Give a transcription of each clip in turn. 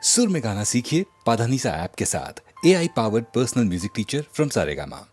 सुर में गाना सीखिए पाधानीसा ऐप के साथ। AI powered personal music teacher from Saregama.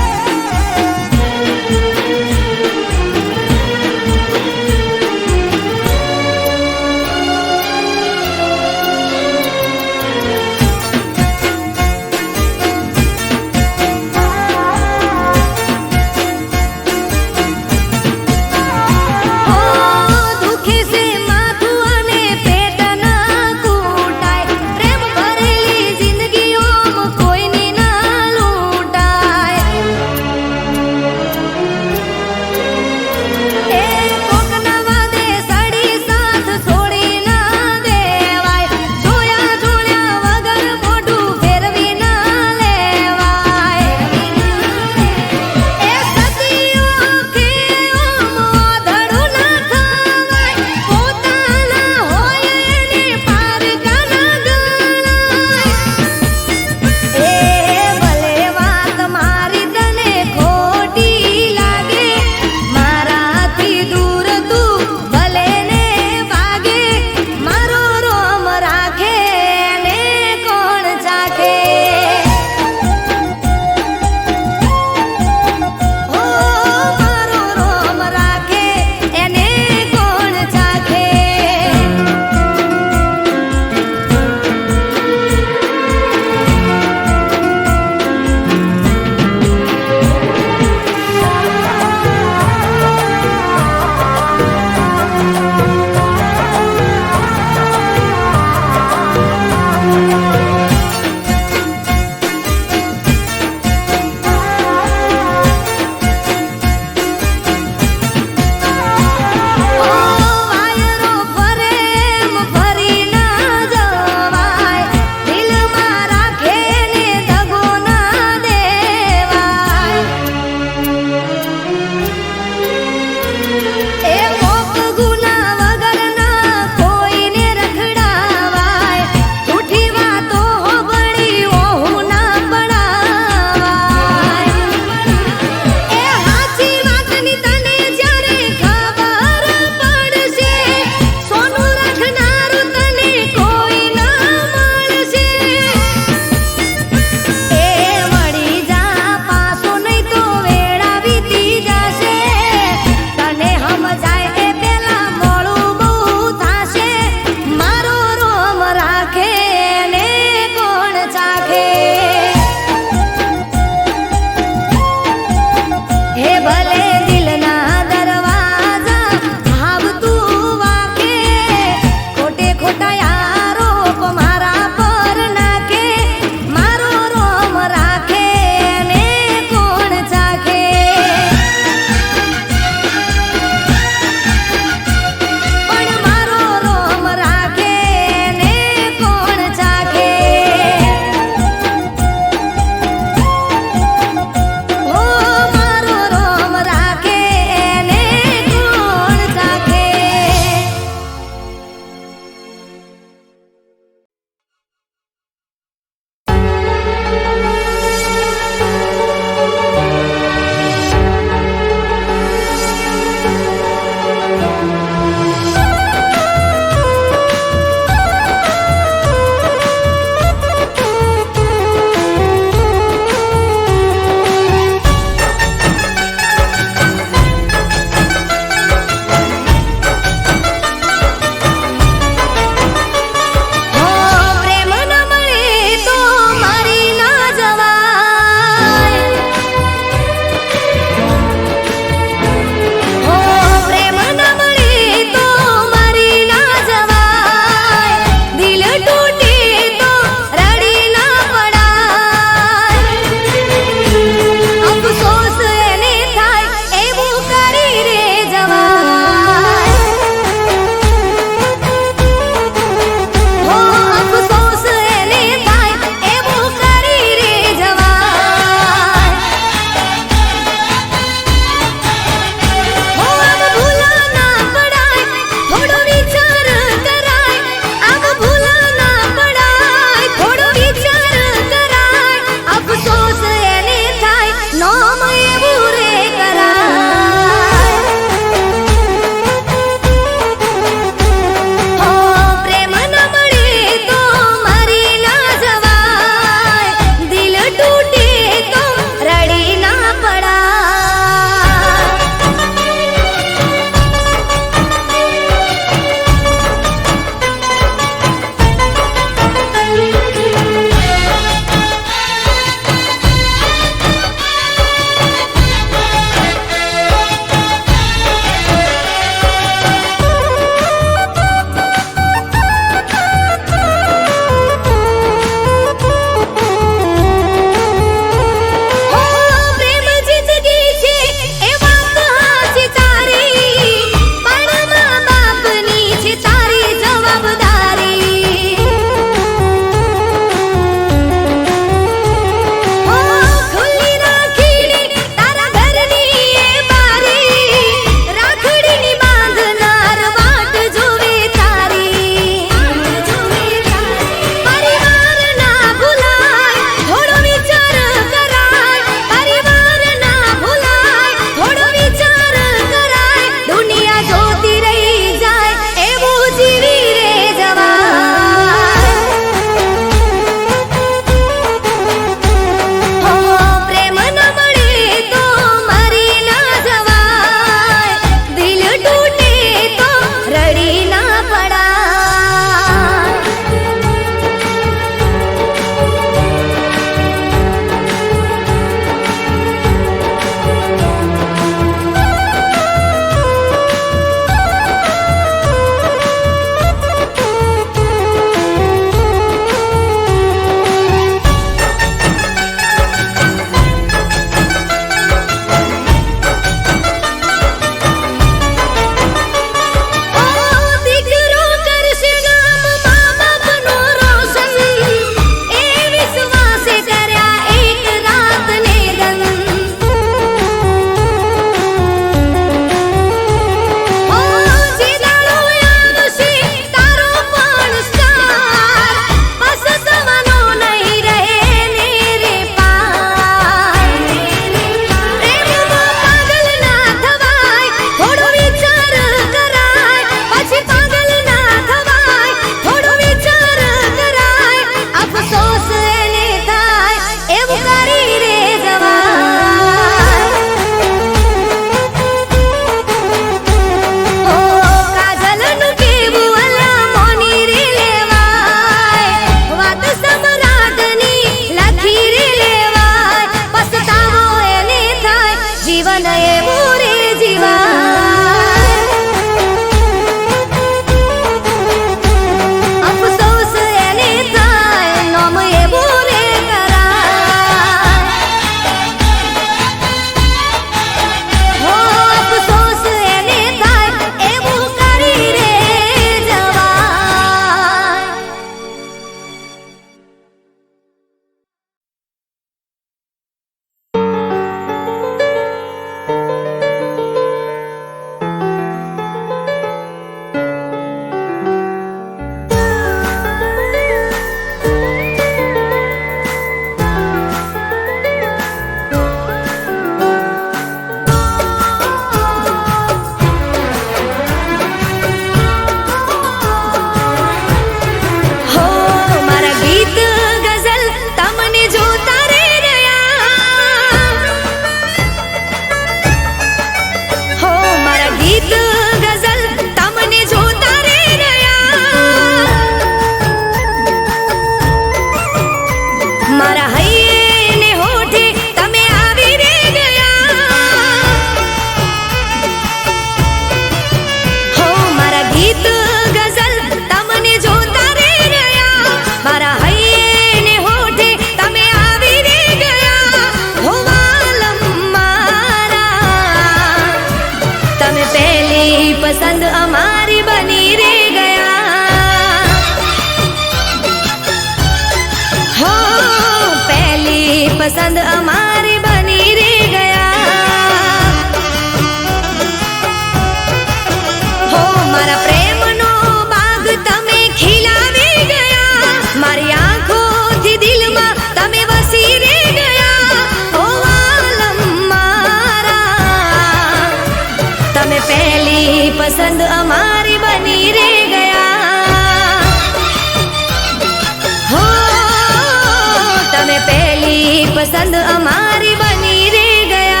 પસંદ અમારી બની રે ગયા.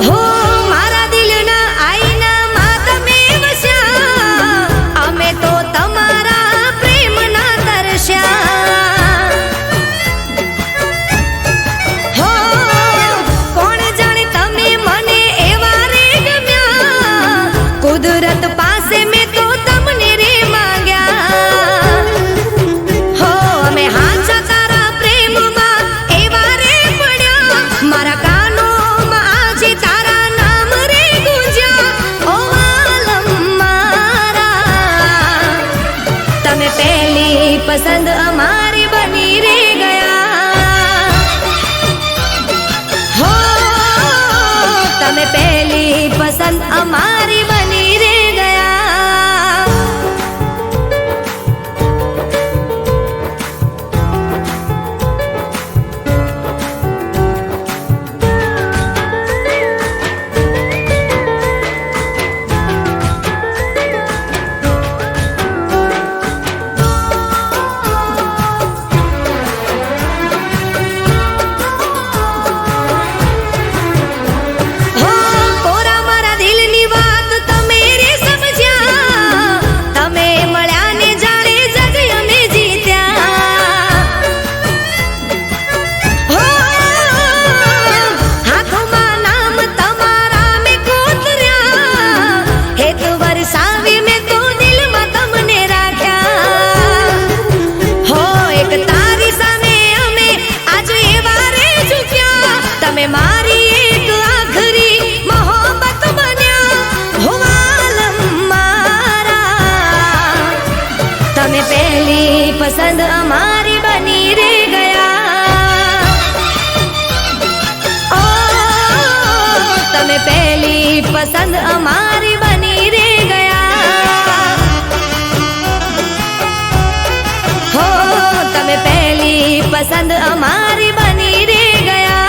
હો મારા દિલના આઈનામાં તમે વસ્યા, અમે તો તમારા પ્રેમના તરસ્યા. હો કોણ જાણે તમે મને એવા રે ગમ્યા, કુદરત પાસે મેં તો તમને રે માંગ્યા. હો અમે હાચા તારા પ્રેમમાં એવા રે પડ્યા, મારા કાનોમાં આજે તારા નામ રે ગુંજ્યા. ઓ આલમ મારા, તમે પહેલી પસંદ અમારી બની રે ગયા. હો તમે પહેલી પસંદ અમારી બની રે ગયા. હો કોરા મારા દિલની વાત તમે રે સમજ્યા, તમે મળ્યા ને જાણે જગ અમે જીત્યા. હો હાથમાં નામ તમારા મેં કોતર્યા, હેત વરસાવી મેં તો દિલમાં તમને રાખ્યા. હો એક તારી સામે અમે આજ એવા રે ઝૂક્યા, તમે મારી એક આખરી મોહબ્બત બન્યા. હો આલમ મારા, તમે પહેલી પસંદ અમારી બની રે ગયા. ઓ તમે પહેલી પસંદ અમારી બની રે ગયા. હો તમે પહેલી પસંદ અમારી બની રે ગયા.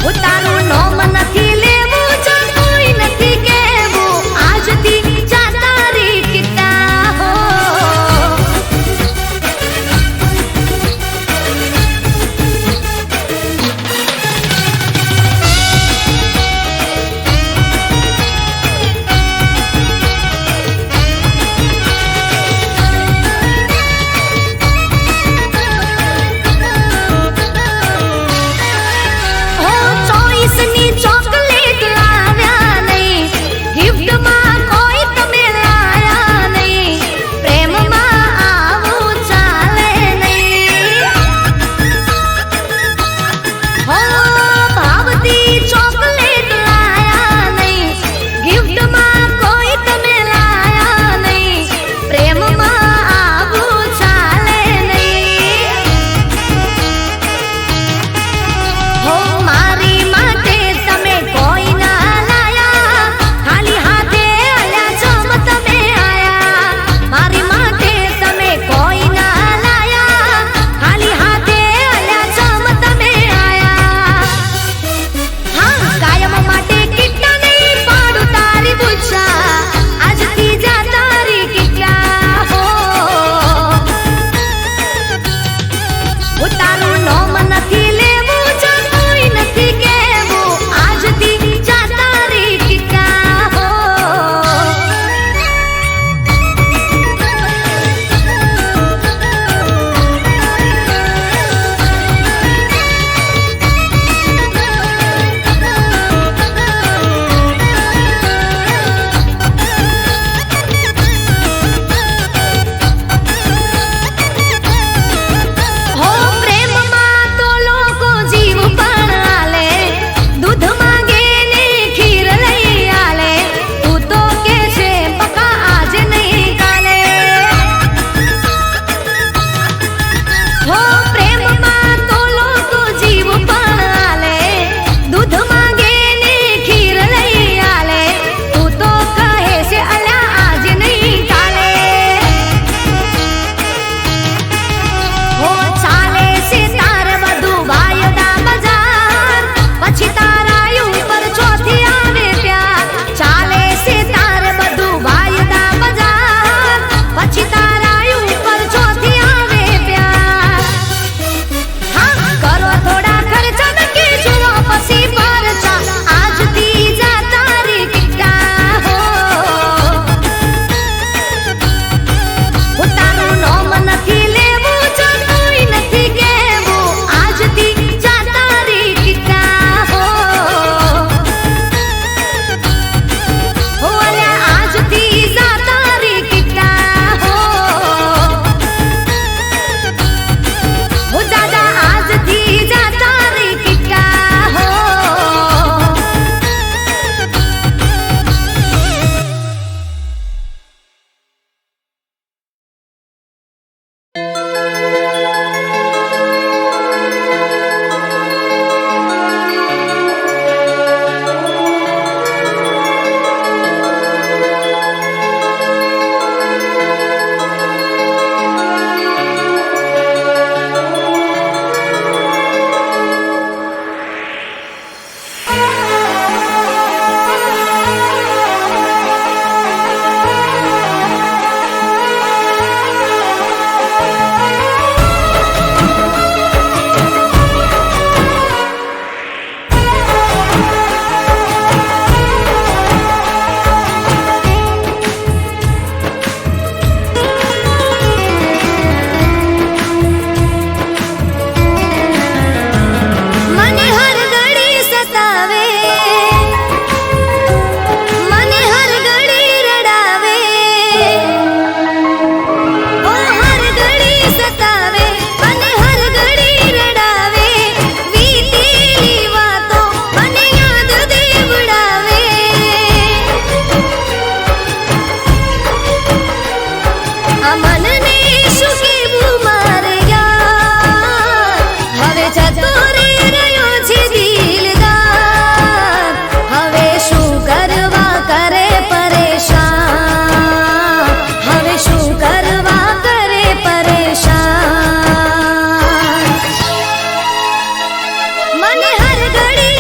પોતાનું નોમ નથી લેવું જો કોઈ નથી કહેવું આજથી જાતા રે કિતા હો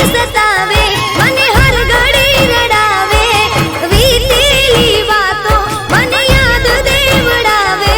સતાવે મને હર ઘડી રડાવે વીતેલી વાતો મને યાદ દેવડાવે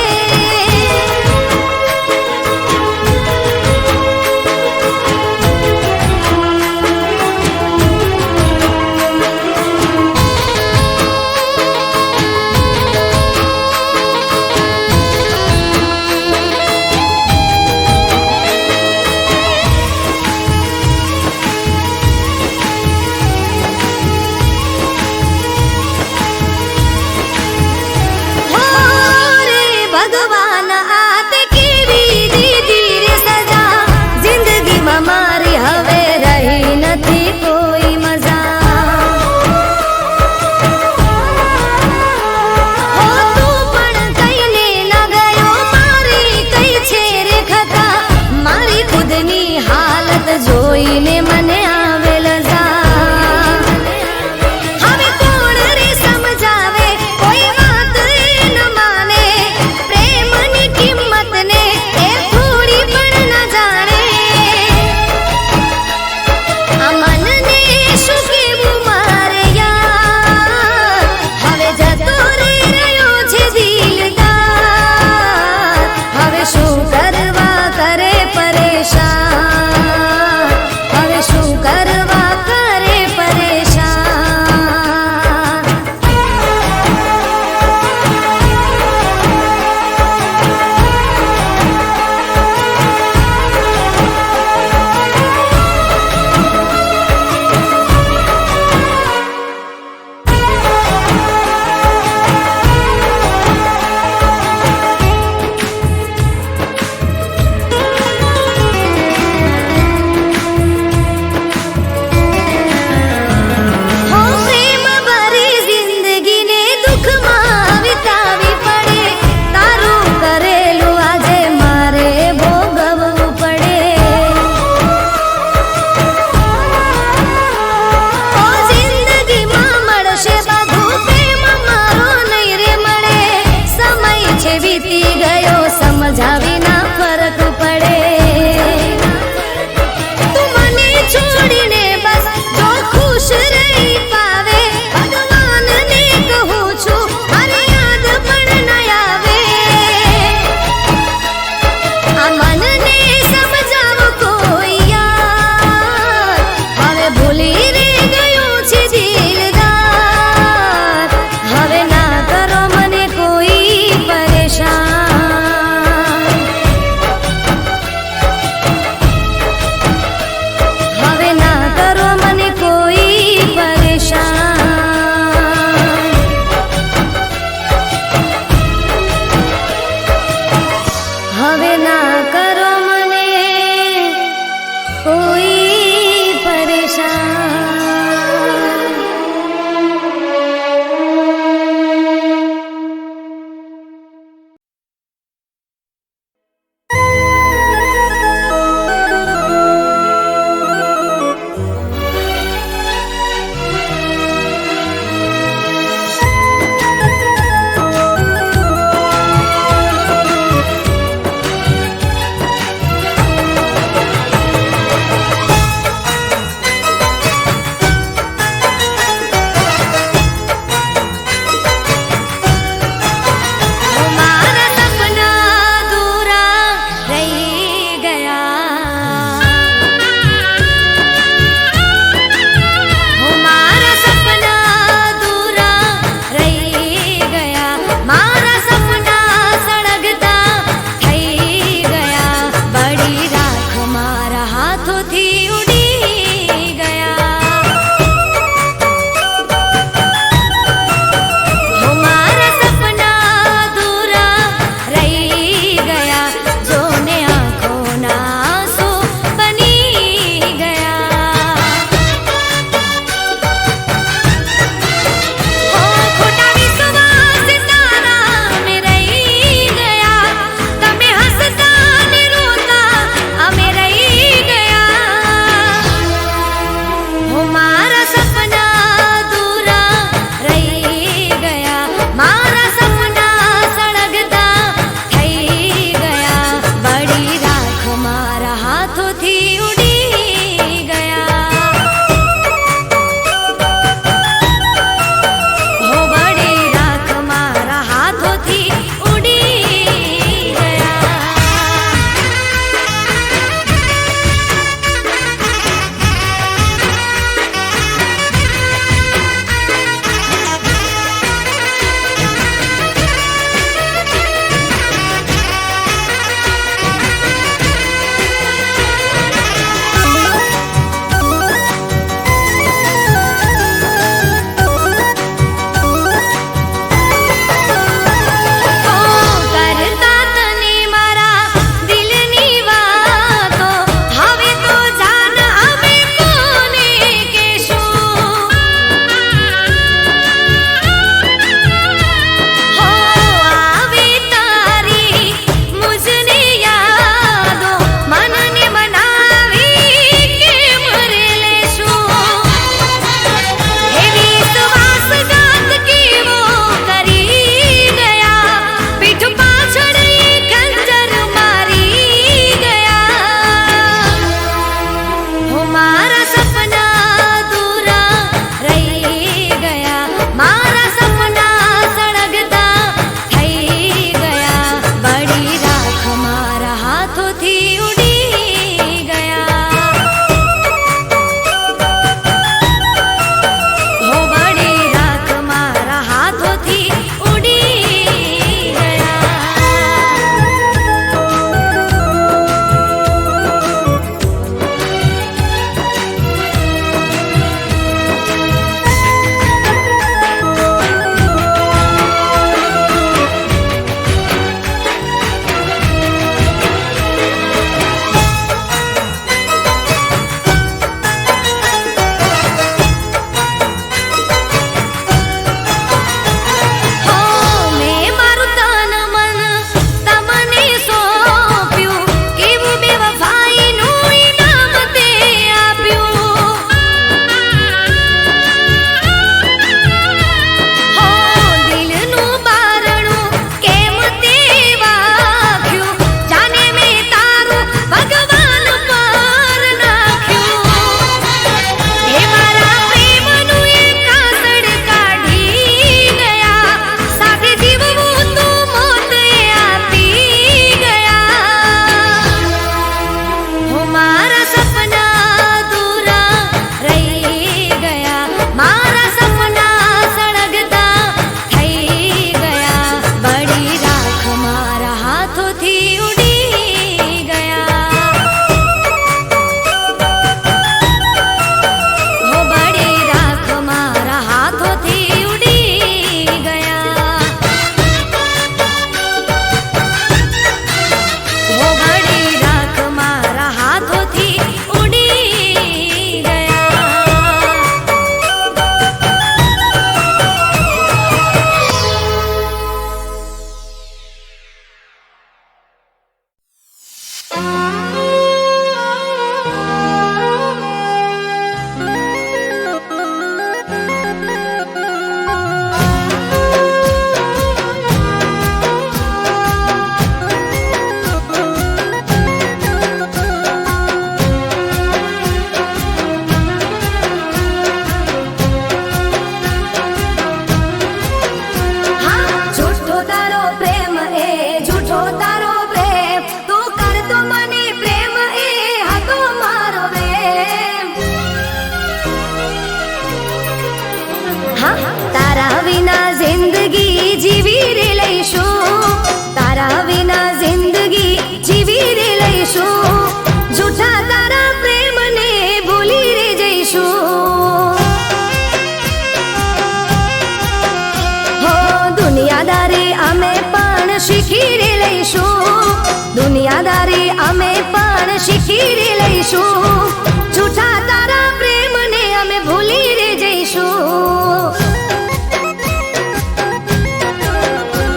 જઈશું, જૂઠા તારા પ્રેમને અમે ભૂલી રે જઈશું.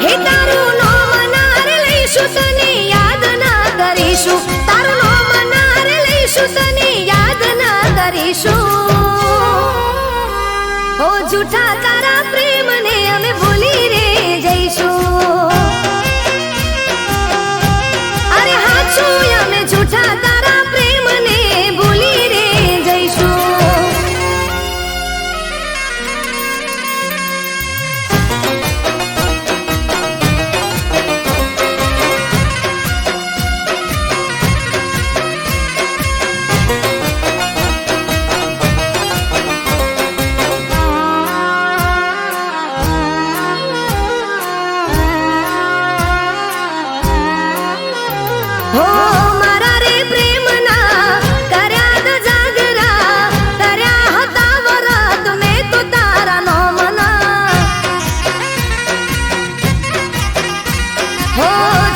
હે તારું નામ નાર લઈશું, તને યાદ ના કરીશું, તારું નામ નાર લઈશું, તને યાદ ના કરીશું. ઓ જૂઠા તારા પ્રેમને અમે ભૂલી રે જઈશું. અરે હાચું અમે જૂઠા તારા પ્રેમને ભૂલી રે જઈશું. હો મારા રે પ્રેમના કર્યા દ જાગરા, કર્યા હતા વરત મેં તો તારા નોમના. હો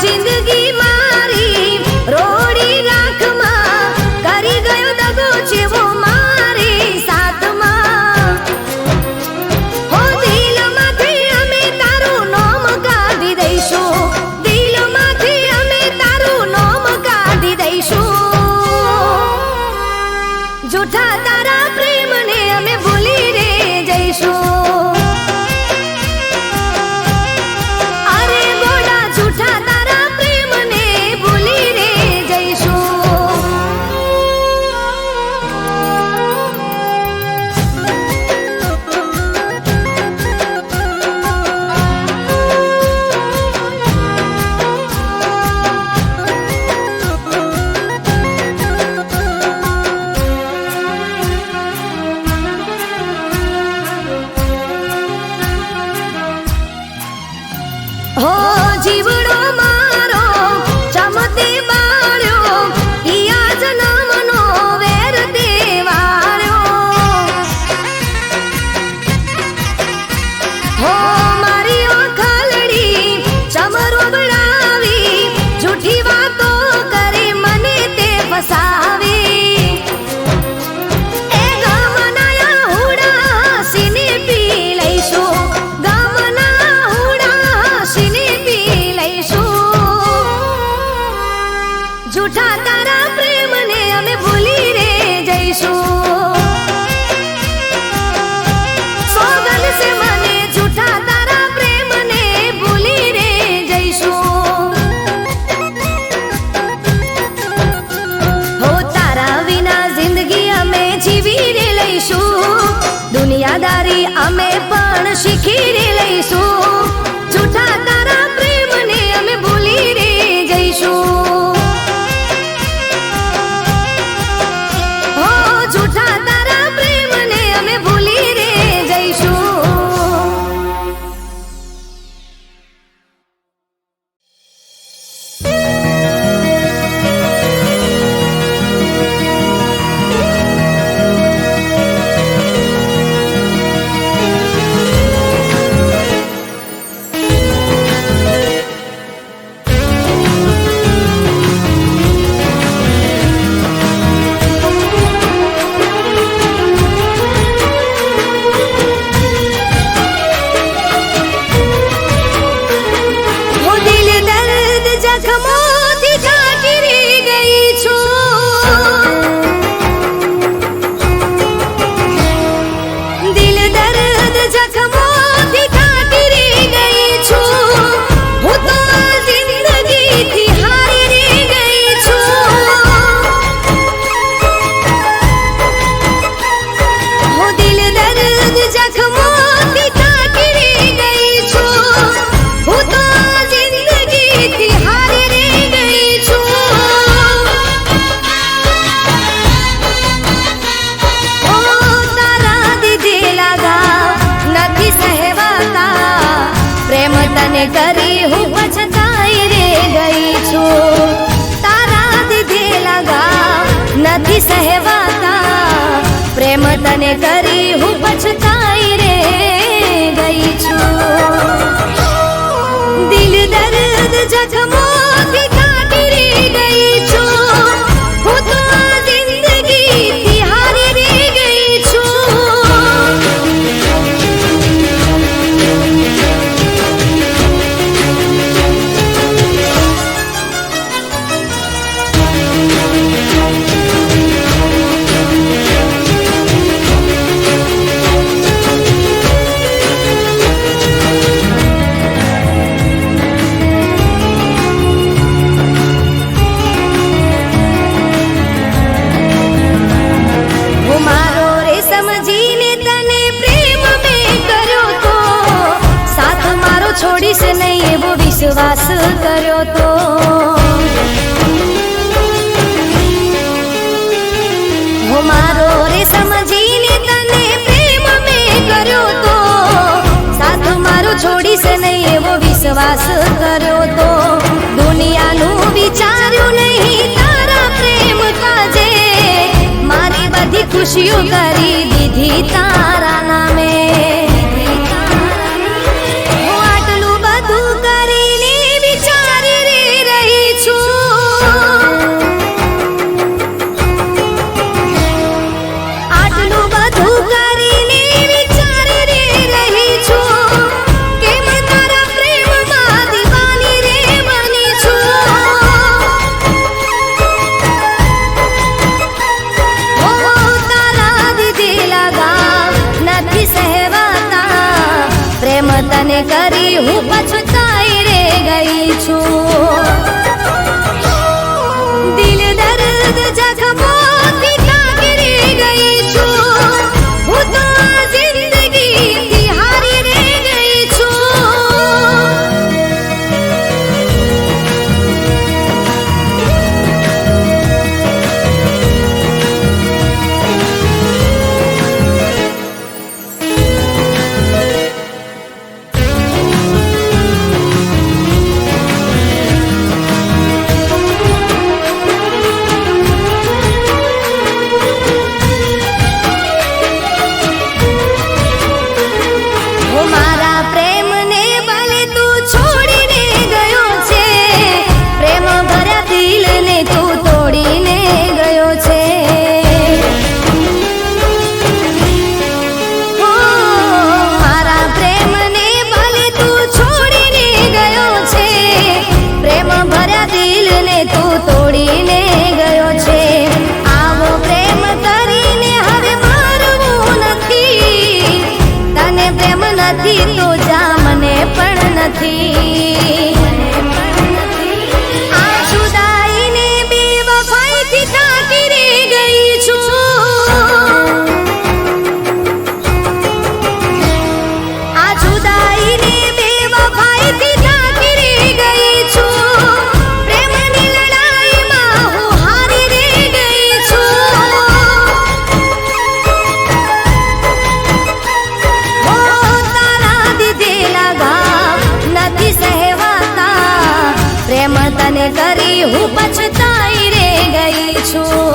જિંદગી મારી રોડી રાખમાં કરી ગયો દગો જેવો મારી સાથમાં. હો દિલમાંથી અમે તારું નામ કાઢી દઈશું, દિલમાંથી અમે તારું નામ કાઢી દઈશું. જૂઠા તારા પ્રેમને અમે ભૂલી રે જઈશું. અરે ગોડા જૂઠા તારા પ્રેમને ભૂલી રે જઈશું. હો જીવડો મારો ચમતે બાળ્યો, ઈયા જન્મનો વેર તે વાળ્યો. હો મારી ઓખલડી ચમરો બળાવી, જૂઠી વાતો કરી મને તે ફસાવી. એ ગામના હુડા સીને પી લઈશું, ગામના હુડા સીને પી લઈશું. જૂઠા તારા પ્રેમને અમે ભૂલી રે જઈશું. સોગંદ છે મને જૂઠા તારા પ્રેમને ભૂલી રે જઈશું. હો તારા વિના જિંદગી અમે જીવી રે લઈશું, દુનિયાદારી અમે પણ શીખી રે લઈશું. જૂઠા તારા પ્રેમને અમે ભૂલી રે જઈશું. હો જૂઠા તારા પ્રેમને અમે ભૂલી રે જઈશું. હો દિલ દર્દ જખમોથી ઢાંકી ગઈ છું. દિલ દર્દ જખમોથી ઢાંકી ગઈ છું. હું તો આ જિંદગીથી હારી ગઈ છું. હો દિલ દર્દ જખમોથી ઢાંકી ગઈ છું. હું તો આ જિંદગીથી હારી ગઈ છું. ઓ તારા દીધેલા ઘા નથી સહેવાતા, પ્રેમ તને કરી હું પછતાઈ રે ગઈ છું. તારા દીધેલા ઘા નથી સહેવાતા, પ્રેમ તને કરી હું પછતાઈ રે ગઈ છું. દિલ દર્દ જખમોથી કાઢી ગઈ છું. હું તો આ સમજીને તને પ્રેમ મેં કર્યો તો સાથ મારો છોડીશ નહીં એવો વિશ્વાસ કર્યો તો હો મારો રે સમજીને તને પ્રેમ મેં કર્યો તો સાથ મારો છોડીશ નહીં એવો વિશ્વાસ કર્યો તો દુનિયાનું વિચાર્યું નહીં તારા પ્રેમ કાજે મારી બધી ખુશીઓ કરી દીધી તારા નામે હું આટલું બધું કરીને વિચારી રહી છું આટલું બધું કરીને વિચારી રહી છું કેમ તારા પ્રેમમાં દીવાની રે બની છું ઓ તારા દીધેલા ગામ નથી સહેવાતા પ્રેમ તને કરી હું પછતાઈ રે ગઈ છું દિલ દર્દ જખમોથી ઢાંકી ગઈ છું હું તો આ જિંદગીથી હારી રે ગઈ છું ઓ મારા પ્રેમને ભલે તું છોડીને ગયો છે પ્રેમ ભર્યા દિલને તું તોડીને ગયો છે ઓ મારા પ્રેમને ભલે તું છોડીને ગયો છે પ્રેમ ભર્યા દિલને તું તોડીને ગયો છે આવો પ્રેમ કરીને હવે મારવું નથી તને પ્રેમ નથી તો જા મને પણ નથી આ જુદાઈને બેવફાઈથી ઢાંકી રે ગઈ છું આ જુદાઈને બેવફાઈથી ઢાંકી રે ગઈ છું પ્રેમની લડાઈમાં હું હારી રે ગઈ છું ઓ તારા દીધેલા ઘાવ નથી સહેવાતા પ્રેમ તને કરી હું પછતાઈ રે ગઈ છું